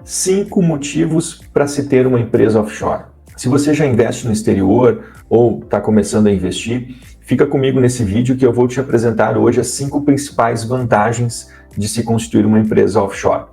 5 motivos para se ter uma empresa offshore. Se você já investe no exterior ou está começando a investir, fica comigo nesse vídeo que eu vou te apresentar hoje as 5 principais vantagens de se constituir uma empresa offshore.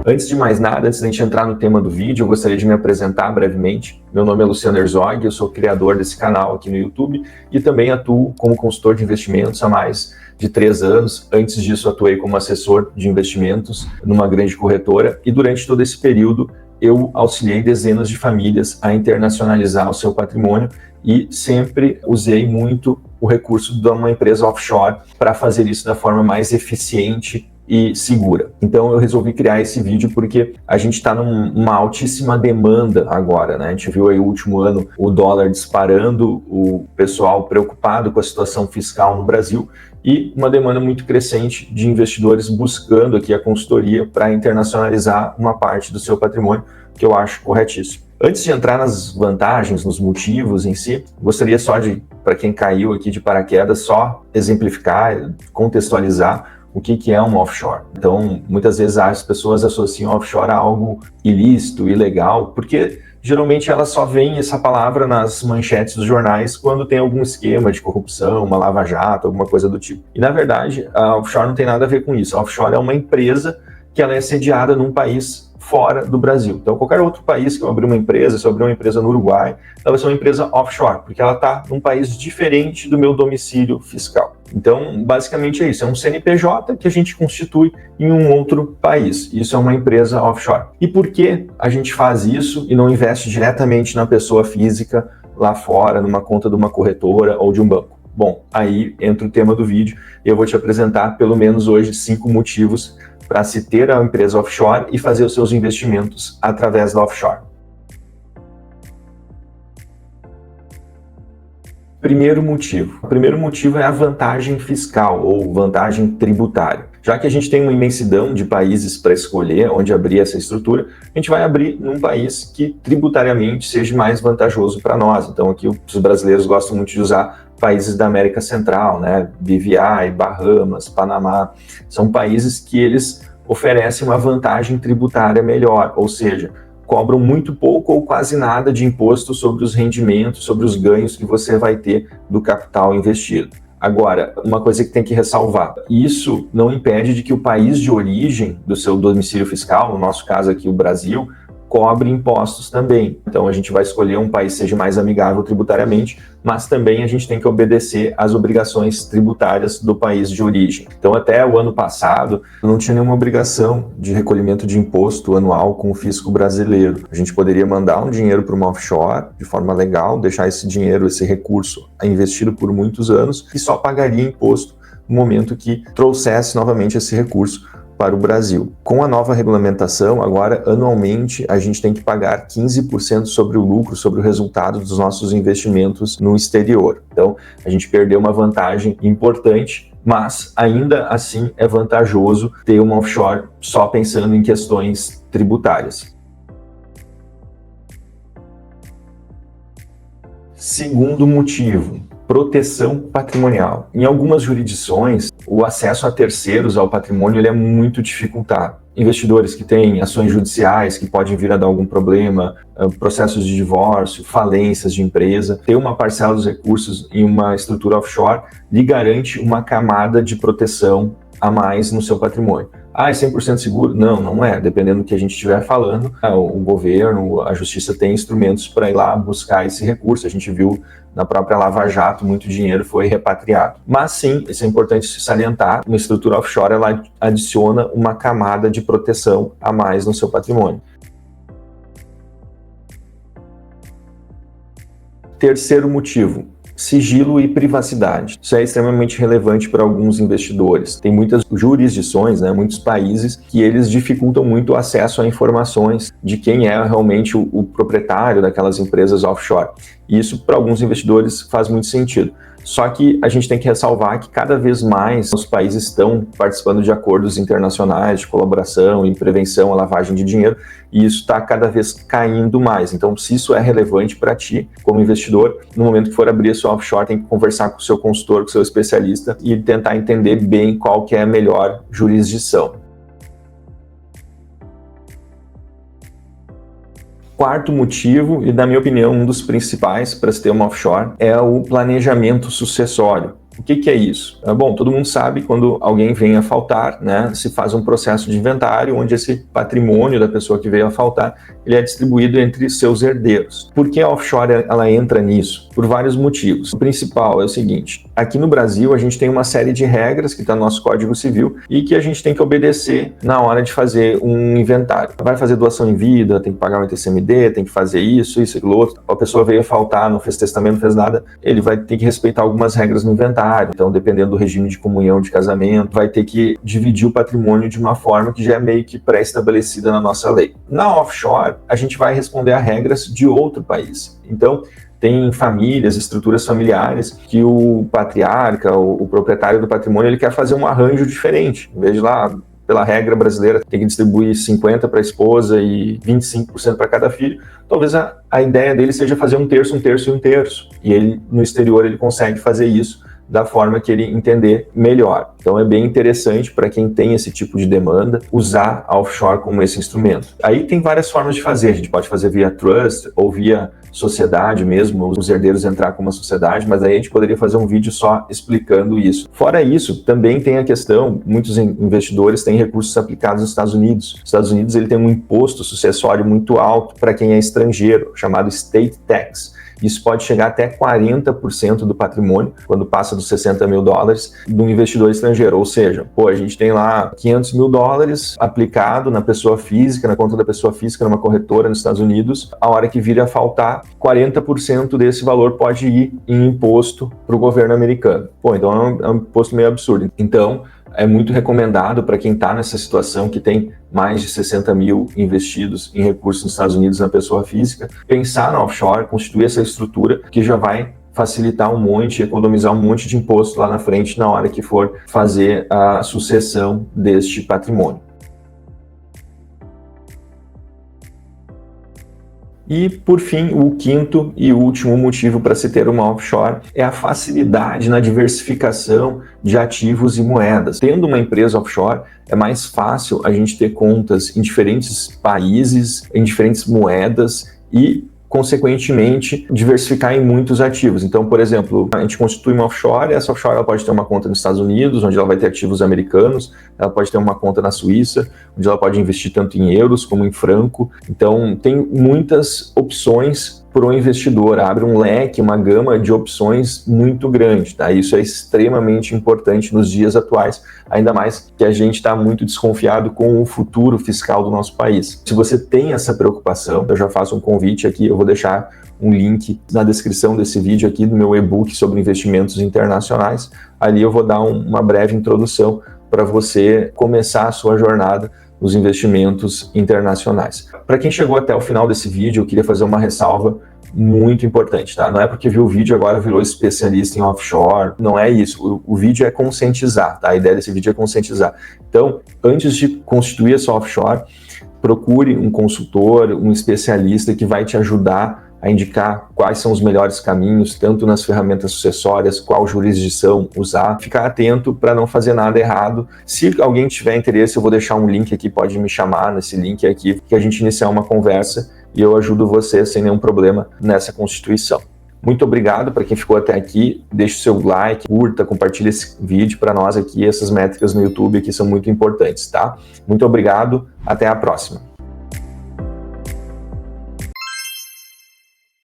Antes de mais nada, antes de a gente entrar no tema do vídeo, eu gostaria de me apresentar brevemente. Meu nome é Luciano Herzog, eu sou criador desse canal aqui no YouTube e também atuo como consultor de investimentos há mais de 3 anos. Antes disso, atuei como assessor de investimentos numa grande corretora e durante todo esse período eu auxiliei dezenas de famílias a internacionalizar o seu patrimônio e sempre usei muito o recurso de uma empresa offshore para fazer isso da forma mais eficiente e segura. Então eu resolvi criar esse vídeo porque a gente está numa altíssima demanda agora, né? A gente viu aí o último ano o dólar disparando, o pessoal preocupado com a situação fiscal no Brasil e uma demanda muito crescente de investidores buscando aqui a consultoria para internacionalizar uma parte do seu patrimônio, que eu acho corretíssimo. Antes de entrar nas vantagens, nos motivos em si, gostaria só de, para quem caiu aqui de paraquedas, só exemplificar, contextualizar o que é um offshore. Então, muitas vezes as pessoas associam offshore a algo ilícito, ilegal, porque geralmente elas só veem essa palavra nas manchetes dos jornais quando tem algum esquema de corrupção, uma lava-jato, alguma coisa do tipo. E na verdade, a offshore não tem nada a ver com isso. A offshore é uma empresa que ela é sediada num país fora do Brasil. Então, qualquer outro país que eu abrir uma empresa, se eu abrir uma empresa no Uruguai, ela vai ser uma empresa offshore, porque ela está num país diferente do meu domicílio fiscal. Então, basicamente é isso, é um CNPJ que a gente constitui em um outro país. Isso é uma empresa offshore. E por que a gente faz isso e não investe diretamente na pessoa física lá fora, numa conta de uma corretora ou de um banco? Bom, aí entra o tema do vídeo e eu vou te apresentar pelo menos hoje 5 motivos para se ter a empresa offshore e fazer os seus investimentos através da offshore. Primeiro motivo. O primeiro motivo é a vantagem fiscal ou vantagem tributária. Já que a gente tem uma imensidão de países para escolher onde abrir essa estrutura, a gente vai abrir num país que tributariamente seja mais vantajoso para nós. Então aqui os brasileiros gostam muito de usar países da América Central, né? BVI, Bahamas, Panamá, são países que eles oferecem uma vantagem tributária melhor, ou seja, cobram muito pouco ou quase nada de imposto sobre os rendimentos, sobre os ganhos que você vai ter do capital investido. Agora, uma coisa que tem que ressalvar, isso não impede de que o país de origem do seu domicílio fiscal, no nosso caso aqui o Brasil, cobre impostos também. Então a gente vai escolher um país que seja mais amigável tributariamente, mas também a gente tem que obedecer às obrigações tributárias do país de origem. Então até o ano passado não tinha nenhuma obrigação de recolhimento de imposto anual com o fisco brasileiro. A gente poderia mandar um dinheiro para uma offshore de forma legal, deixar esse dinheiro, esse recurso investido por muitos anos e só pagaria imposto no momento que trouxesse novamente esse recurso para o Brasil. Com a nova regulamentação, agora, anualmente, a gente tem que pagar 15% sobre o lucro, sobre o resultado dos nossos investimentos no exterior. Então, a gente perdeu uma vantagem importante, mas ainda assim é vantajoso ter uma offshore só pensando em questões tributárias. Segundo motivo, proteção patrimonial. Em algumas jurisdições, o acesso a terceiros ao patrimônio ele é muito dificultado. Investidores que têm ações judiciais que podem vir a dar algum problema, processos de divórcio, falências de empresa, ter uma parcela dos recursos em uma estrutura offshore lhe garante uma camada de proteção a mais no seu patrimônio. Ah, é 100% seguro? Não, não é. Dependendo do que a gente estiver falando, o governo, a justiça tem instrumentos para ir lá buscar esse recurso. A gente viu na própria Lava Jato, muito dinheiro foi repatriado. Mas sim, isso é importante se salientar, uma estrutura offshore ela adiciona uma camada de proteção a mais no seu patrimônio. Terceiro motivo, sigilo e privacidade. Isso é extremamente relevante para alguns investidores. Tem muitas jurisdições, né, muitos países que eles dificultam muito o acesso a informações de quem é realmente o proprietário daquelas empresas offshore. E isso para alguns investidores faz muito sentido. Só que a gente tem que ressalvar que cada vez mais os países estão participando de acordos internacionais de colaboração em prevenção à lavagem de dinheiro, e isso está cada vez caindo mais. Então, se isso é relevante para ti, como investidor, no momento que for abrir a sua offshore, tem que conversar com o seu consultor, com o seu especialista e tentar entender bem qual que é a melhor jurisdição. Quarto motivo, e na minha opinião um dos principais para se ter uma offshore, é o planejamento sucessório. O que é isso? Bom, todo mundo sabe quando alguém vem a faltar, né, se faz um processo de inventário onde esse patrimônio da pessoa que veio a faltar, ele é distribuído entre seus herdeiros. Por que a offshore ela entra nisso? Por vários motivos. O principal é o seguinte: aqui no Brasil a gente tem uma série de regras que está no nosso Código Civil e que a gente tem que obedecer na hora de fazer um inventário. Vai fazer doação em vida, tem que pagar um ITCMD, tem que fazer isso, aquilo outro. A pessoa veio a faltar, não fez testamento, não fez nada, ele vai ter que respeitar algumas regras no inventário. Então, dependendo do regime de comunhão, de casamento, vai ter que dividir o patrimônio de uma forma que já é meio que pré-estabelecida na nossa lei. Na offshore, a gente vai responder a regras de outro país. Então, tem famílias, estruturas familiares que o patriarca, o proprietário do patrimônio, ele quer fazer um arranjo diferente. Em vez de lá, pela regra brasileira, tem que distribuir 50% para a esposa e 25% para cada filho, talvez a ideia dele seja fazer um terço, um terço e um terço. E ele, no exterior, ele consegue fazer isso da forma que ele entender melhor. Então é bem interessante para quem tem esse tipo de demanda usar a offshore como esse instrumento. Aí tem várias formas de fazer, a gente pode fazer via trust ou via sociedade mesmo, os herdeiros entrar com uma sociedade, mas aí a gente poderia fazer um vídeo só explicando isso. Fora isso, também tem a questão, muitos investidores têm recursos aplicados nos Estados Unidos. Os Estados Unidos ele tem um imposto sucessório muito alto para quem é estrangeiro, chamado State Tax. Isso pode chegar até 40% do patrimônio, quando passa dos 60 mil dólares, do investidor estrangeiro. Ou seja, a gente tem lá 500 mil dólares aplicado na pessoa física, na conta da pessoa física, numa corretora nos Estados Unidos. A hora que vir a faltar, 40% desse valor pode ir em imposto para o governo americano. Então é um imposto meio absurdo. Então, é muito recomendado para quem está nessa situação, que tem mais de 60 mil investidos em recursos nos Estados Unidos na pessoa física, pensar na offshore, constituir essa estrutura que já vai facilitar um monte, economizar um monte de imposto lá na frente na hora que for fazer a sucessão deste patrimônio. E, por fim, o quinto e último motivo para se ter uma offshore é a facilidade na diversificação de ativos e moedas. Tendo uma empresa offshore, é mais fácil a gente ter contas em diferentes países, em diferentes moedas e, consequentemente, diversificar em muitos ativos. Então, por exemplo, a gente constitui uma offshore, essa offshore ela pode ter uma conta nos Estados Unidos, onde ela vai ter ativos americanos, ela pode ter uma conta na Suíça, onde ela pode investir tanto em euros como em franco. Então, tem muitas opções para o investidor, abre um leque, uma gama de opções muito grande, tá? Isso é extremamente importante nos dias atuais, ainda mais que a gente está muito desconfiado com o futuro fiscal do nosso país. Se você tem essa preocupação, eu já faço um convite aqui, eu vou deixar um link na descrição desse vídeo aqui do meu e-book sobre investimentos internacionais. Ali eu vou dar uma breve introdução para você começar a sua jornada nos investimentos internacionais. Para quem chegou até o final desse vídeo, eu queria fazer uma ressalva muito importante, tá? Não é porque viu o vídeo agora virou especialista em offshore, não é isso. O vídeo é conscientizar, tá? A ideia desse vídeo é conscientizar. Então, antes de constituir a sua offshore, procure um consultor, um especialista que vai te ajudar a indicar quais são os melhores caminhos, tanto nas ferramentas sucessórias, qual jurisdição usar, ficar atento para não fazer nada errado. Se alguém tiver interesse, eu vou deixar um link aqui, pode me chamar nesse link aqui, que a gente iniciar uma conversa e eu ajudo você sem nenhum problema nessa constituição. Muito obrigado para quem ficou até aqui, deixe o seu like, curta, compartilhe esse vídeo para nós aqui, essas métricas no YouTube aqui são muito importantes, tá? Muito obrigado, até a próxima.